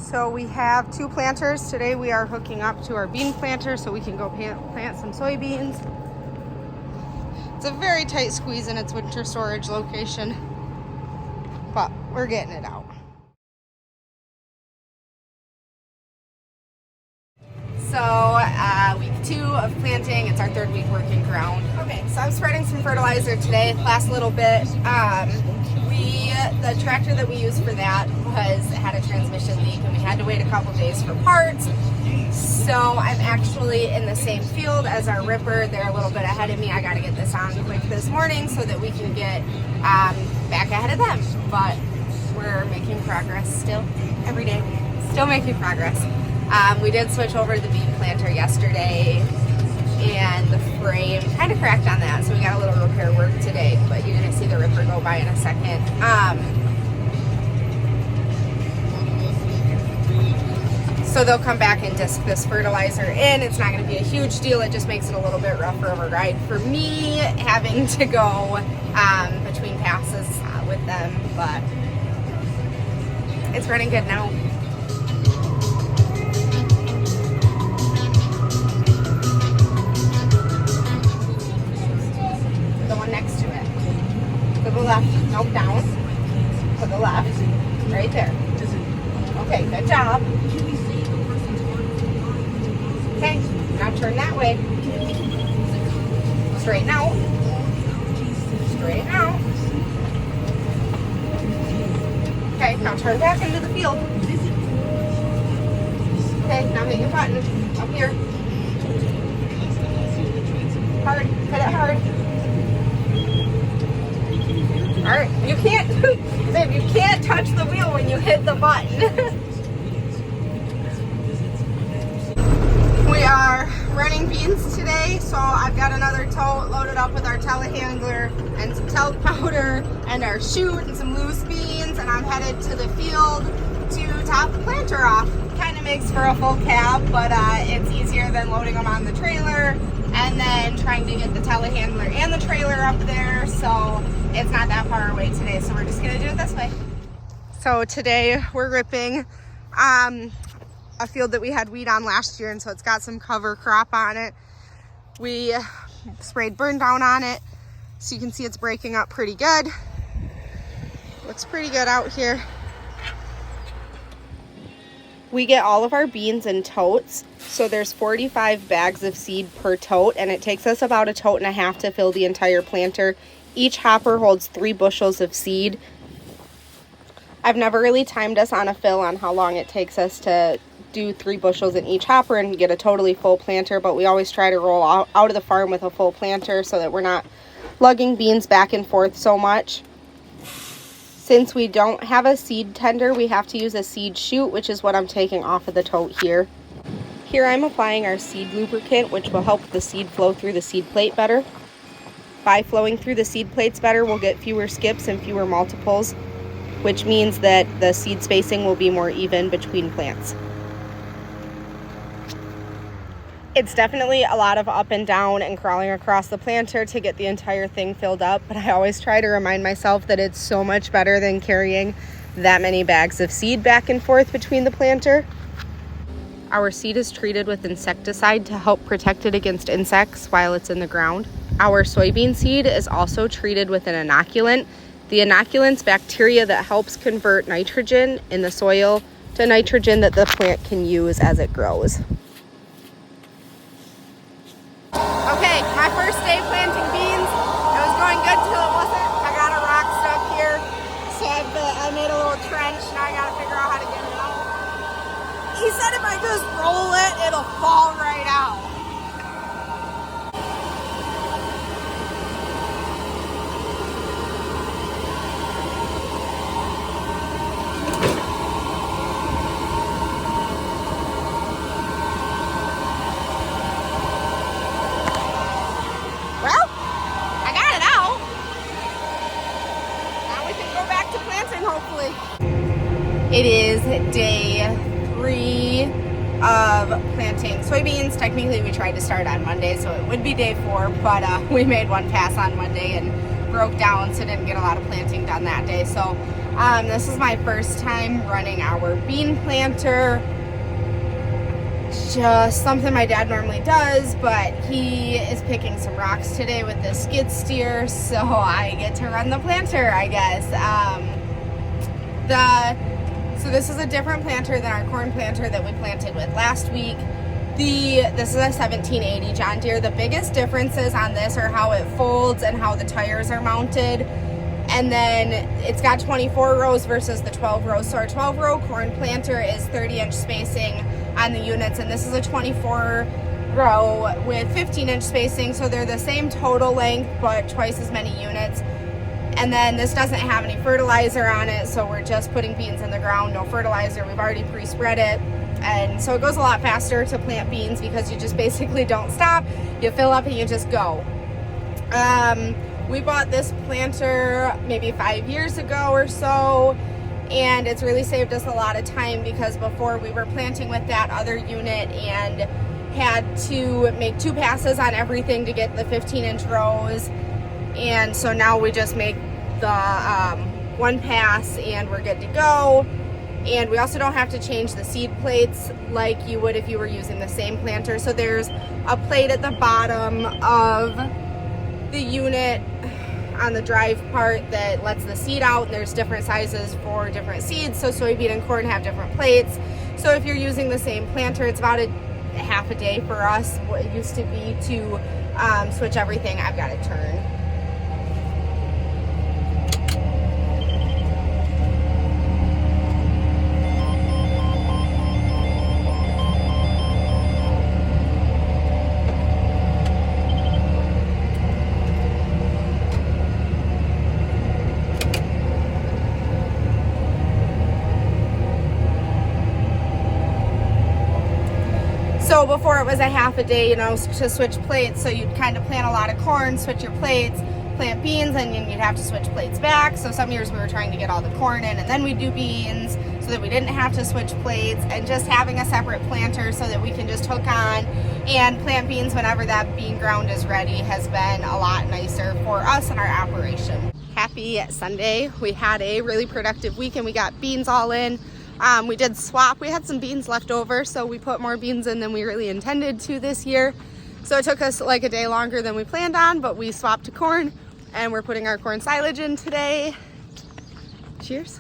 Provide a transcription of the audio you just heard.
So we have 2 planters. Today we are hooking up to our bean planter so we can go plant some soybeans. It's a very tight squeeze in its winter storage location, but we're getting it out. So week 2 of planting, it's our 3rd week working ground. Okay, so I'm spreading some fertilizer today, last little bit. The tractor that we used for that had a transmission leak and we had to wait a couple days for parts. So I'm actually in the same field as our ripper. They're a little bit ahead of me. I got to get this on quick this morning so that we can get back ahead of them. But we're making progress still, every day. Still making progress. We did switch over to the bean planter yesterday and the frame kind of cracked on that, so we got a little repair work today, but you're going to see the ripper go by in a second. So they'll come back and disc this fertilizer in. It's not going to be a huge deal. It just makes it a little bit rougher of a ride for me having to go between passes with them, but it's running good now. The one next to it. To the left. Nope, down. To the left. Right there. Okay, good job. Okay, now turn that way. Straighten out. Straighten out. Okay, now turn back into the field. Okay, now hit your button. Up here. Hard. Hit it hard. Alright, you can't, babe, you can't touch the wheel when you hit the button. We are running beans today, so I've got another tote loaded up with our telehandler and some talc powder and our chute and some loose beans, and I'm headed to the field to top the planter off. Kind of makes for a full cab, but it's easier than loading them on the trailer and then trying to get the telehandler and the trailer up there, so it's not that far away today, so we're just gonna do it this way. So today we're ripping a field that we had weed on last year, and so it's got some cover crop on it. We sprayed burn down on it, so you can see it's breaking up pretty good. Looks pretty good out here. We get all of our beans in totes, so there's 45 bags of seed per tote, and it takes us about a tote and a half to fill the entire planter. Each hopper holds 3 bushels of seed. I've never really timed us on a fill on how long it takes us to do 3 bushels in each hopper and get a totally full planter, but we always try to roll out of the farm with a full planter so that we're not lugging beans back and forth so much. Since we don't have a seed tender, we have to use a seed chute, which is what I'm taking off of the tote here. Here I'm applying our seed lubricant, which will help the seed flow through the seed plate better. By flowing through the seed plates better, we'll get fewer skips and fewer multiples, which means that the seed spacing will be more even between plants. It's definitely a lot of up and down and crawling across the planter to get the entire thing filled up, but I always try to remind myself that it's so much better than carrying that many bags of seed back and forth between the planter. Our seed is treated with insecticide to help protect it against insects while it's in the ground. Our soybean seed is also treated with an inoculant. The inoculant's bacteria that helps convert nitrogen in the soil to nitrogen that the plant can use as it grows. Okay, my first day planting beans. It was going good till it wasn't. I got a rock stuck here, so I made a little trench. Now I gotta figure out how to get it out. He said if I just roll it, it'll fall right out. It is day 3 of planting soybeans. Technically we tried to start on Monday, so it would be day 4, but we made one pass on Monday and broke down, so didn't get a lot of planting done that day. So This is my first time running our bean planter. Just something my dad normally does, but he is picking some rocks today with the skid steer, so I get to run the planter, I guess. So this is a different planter than our corn planter that we planted with last week. This is a 1780 John Deere. The biggest differences on this are how it folds and how the tires are mounted. And then it's got 24 rows versus the 12 rows. So our 12 row corn planter is 30-inch spacing on the units, and this is a 24 row with 15-inch spacing. So they're the same total length, but twice as many units. And then this doesn't have any fertilizer on it, so we're just putting beans in the ground, no fertilizer. We've already pre-spread it. And so it goes a lot faster to plant beans because you just basically don't stop. You fill up and you just go. We bought this planter maybe 5 years ago or so, and it's really saved us a lot of time because before we were planting with that other unit and had to make 2 passes on everything to get the 15-inch rows. And so now we just make the 1 pass and we're good to go. And we also don't have to change the seed plates like you would if you were using the same planter. So there's a plate at the bottom of the unit on the drive part that lets the seed out. There's different sizes for different seeds. So soybean and corn have different plates. So if you're using the same planter, it's about a half a day for us. What it used to be to switch everything. I've got to turn. So before it was a half a day, to switch plates. So you'd kind of plant a lot of corn, switch your plates, plant beans, and then you'd have to switch plates back. So some years we were trying to get all the corn in and then we'd do beans so that we didn't have to switch plates, and just having a separate planter so that we can just hook on and plant beans whenever that bean ground is ready has been a lot nicer for us and our operation. Happy Sunday. We had a really productive week and we got beans all in. We did swap. We had some beans left over, so we put more beans in than we really intended to this year. So it took us like a day longer than we planned on, but we swapped to corn and we're putting our corn silage in today. Cheers.